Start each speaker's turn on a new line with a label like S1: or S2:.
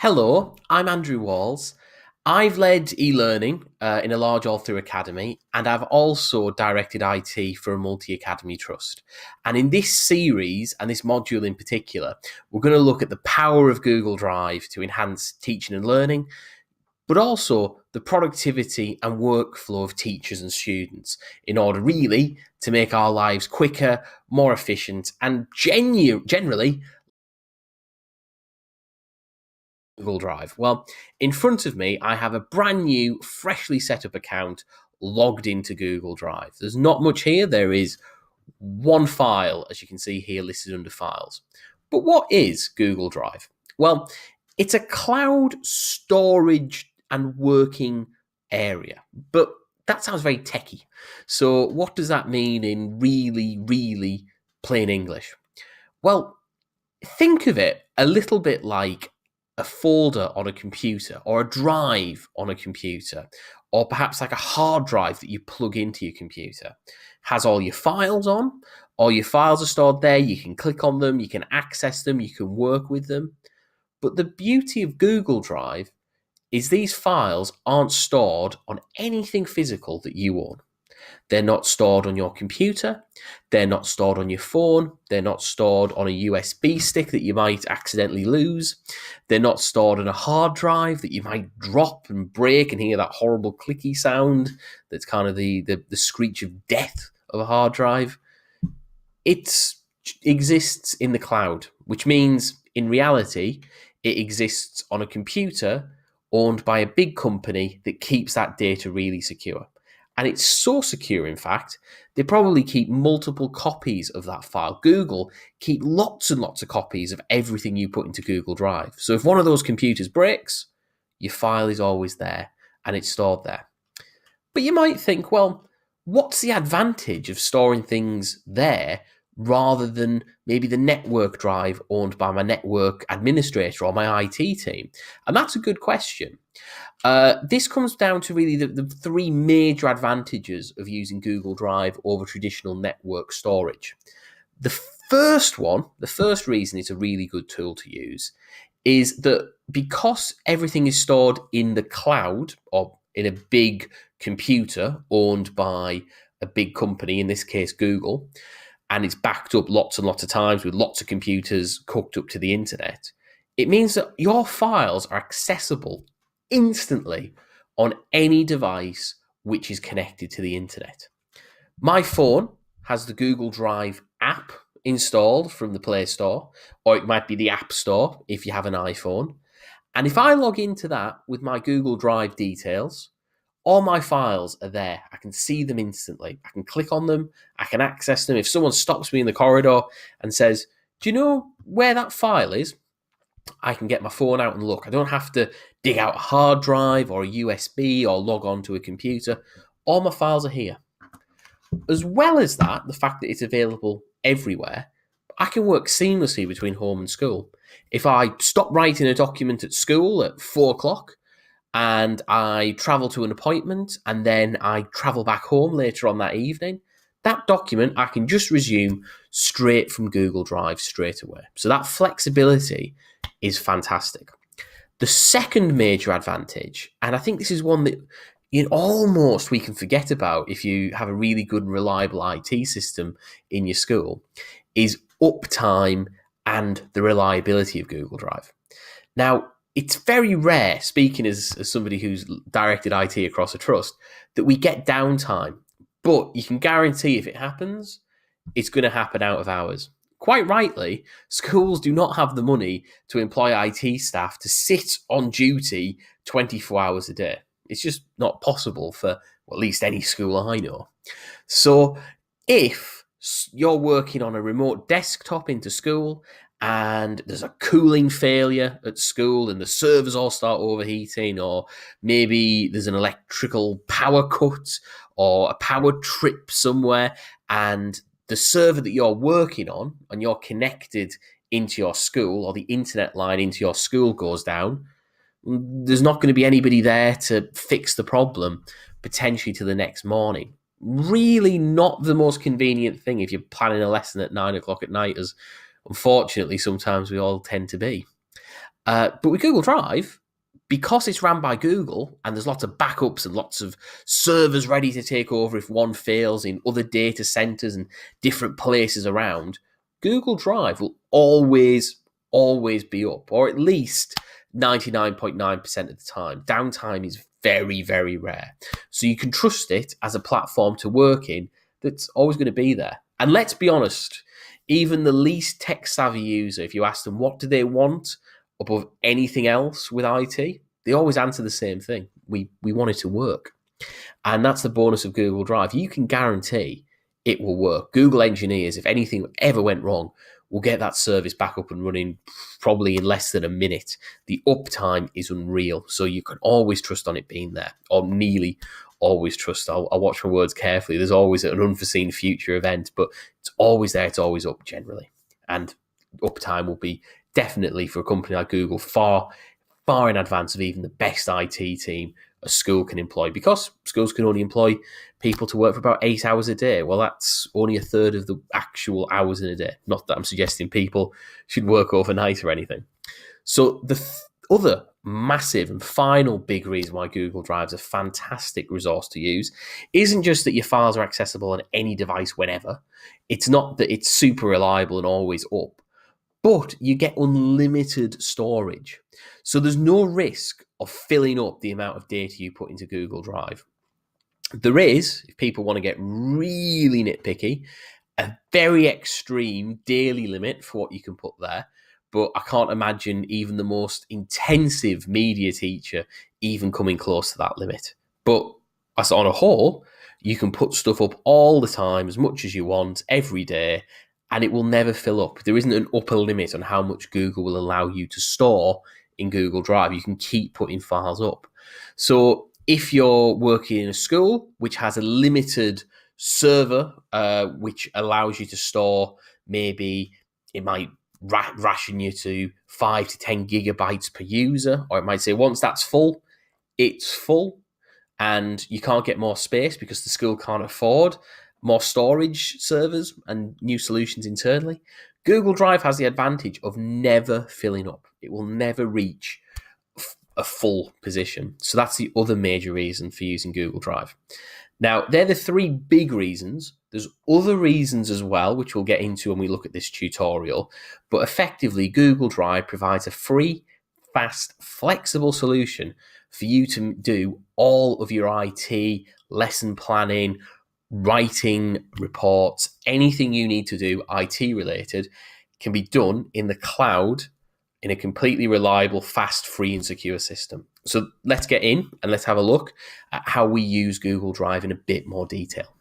S1: Hello, I'm Andrew Walls. I've led e-learning in a large all-through academy, and I've also directed IT for a multi-academy trust. And in this series, and this module in particular, we're going to look at the power of Google Drive to enhance teaching and learning, but also the productivity and workflow of teachers and students in order really to make our lives quicker, more efficient, and generally Google Drive? Well, in front of me, I have a brand new, freshly set up account logged into Google Drive. There's not much here. There is one file, as you can see here, listed under files. But what is Google Drive? Well, it's a cloud storage and working area, but that sounds very techie. So, what does that mean in really plain English? Well, think of it a little bit like a folder on a computer or a drive on a computer, or perhaps like a hard drive that you plug into your computer. Has all your files on. All your files are stored there. You can click on them, you can access them, you can work with them. But the beauty of Google Drive is these files aren't stored on anything physical that you own. They're not stored on your computer. They're not stored on your phone. They're not stored on a USB stick that you might accidentally lose. They're not stored on a hard drive that you might drop and break and hear that horrible clicky sound that's kind of the screech of death of a hard drive. It exists in the cloud, which means in reality, it exists on a computer owned by a big company that keeps that data really secure. And it's so secure, in fact, they probably keep multiple copies of that file. Google keep lots and lots of copies of everything you put into Google Drive. So if one of those computers breaks, your file is always there and it's stored there. But you might think, well, what's the advantage of storing things there rather than maybe the network drive owned by my network administrator or my IT team? And that's a good question. This comes down to really the three major advantages of using Google Drive over traditional network storage. The first reason it's a really good tool to use is that because everything is stored in the cloud or in a big computer owned by a big company, in this case Google, and it's backed up lots and lots of times with lots of computers hooked up to the internet, it means that your files are accessible instantly on any device which is connected to the internet. My phone has the Google Drive app installed from the Play Store, or it might be the App Store if you have an iPhone. And if I log into that with my Google Drive details, all my files are there. I can see them instantly. I can click on them. I can access them. If someone stops me in the corridor and says, "Do you know where that file is?" I can get my phone out and look. I don't have to dig out a hard drive or a USB or log on to a computer. All my files are here. As well as that, the fact that it's available everywhere, I can work seamlessly between home and school. If I stop writing a document at school at 4 o'clock and I travel to an appointment and then I travel back home later on that evening, that document I can just resume straight from Google Drive straight away. So that flexibility is fantastic. The second major advantage, and I think this is one that we can forget about if you have a really good and reliable IT system in your school, is uptime and the reliability of Google Drive. Now, it's very rare, speaking as somebody who's directed IT across a trust, that we get downtime. But you can guarantee if it happens, it's going to happen out of hours. Quite rightly, schools do not have the money to employ IT staff to sit on duty 24 hours a day. It's just not possible for at least any school I know. So if you're working on a remote desktop into school and there's a cooling failure at school and the servers all start overheating, or maybe there's an electrical power cut or a power trip somewhere, and the server that you're working on and you're connected into your school, or the internet line into your school goes down, there's not going to be anybody there to fix the problem potentially till the next morning. Really not the most convenient thing if you're planning a lesson at 9 o'clock at night, as unfortunately sometimes we all tend to be. But with Google Drive, because it's ran by Google and there's lots of backups and lots of servers ready to take over if one fails in other data centers and different places around, Google Drive will always be up, or at least 99.9% of the time. Downtime is very, very rare. So you can trust it as a platform to work in that's always going to be there. And let's be honest, even the least tech savvy user, if you ask them what do they want above anything else with IT, they always answer the same thing. We want it to work. And that's the bonus of Google Drive. You can guarantee it will work. Google engineers, if anything ever went wrong, will get that service back up and running probably in less than a minute. The uptime is unreal. So you can always trust on it being there, or nearly always trust. I'll watch my words carefully. There's always an unforeseen future event, but it's always there. It's always up generally. And uptime will be definitely, for a company like Google, far in advance of even the best IT team a school can employ, because schools can only employ people to work for about 8 hours a day. Well, that's only a third of the actual hours in a day. Not that I'm suggesting people should work overnight or anything. So the other massive and final big reason why Google Drive's a fantastic resource to use isn't just that your files are accessible on any device whenever. It's not that it's super reliable and always up, but you get unlimited storage. So there's no risk of filling up the amount of data you put into Google Drive. There is, if people want to get really nitpicky, a very extreme daily limit for what you can put there. But I can't imagine even the most intensive media teacher even coming close to that limit. But as on a whole, you can put stuff up all the time, as much as you want, every day, and it will never fill up. There isn't an upper limit on how much Google will allow you to store in Google Drive. You can keep putting files up. So if you're working in a school which has a limited server, which allows you to store, maybe it might ration you to 5 to 10 gigabytes per user, or it might say once that's full, it's full, and you can't get more space because the school can't afford more storage servers and new solutions internally. Google Drive has the advantage of never filling up. It will never reach a full position. So that's the other major reason for using Google Drive. Now, they're the three big reasons. There's other reasons as well, which we'll get into when we look at this tutorial. But effectively, Google Drive provides a free, fast, flexible solution for you to do all of your IT, lesson planning, writing reports, anything you need to do IT related can be done in the cloud in a completely reliable, fast, free and secure system. So let's get in and let's have a look at how we use Google Drive in a bit more detail.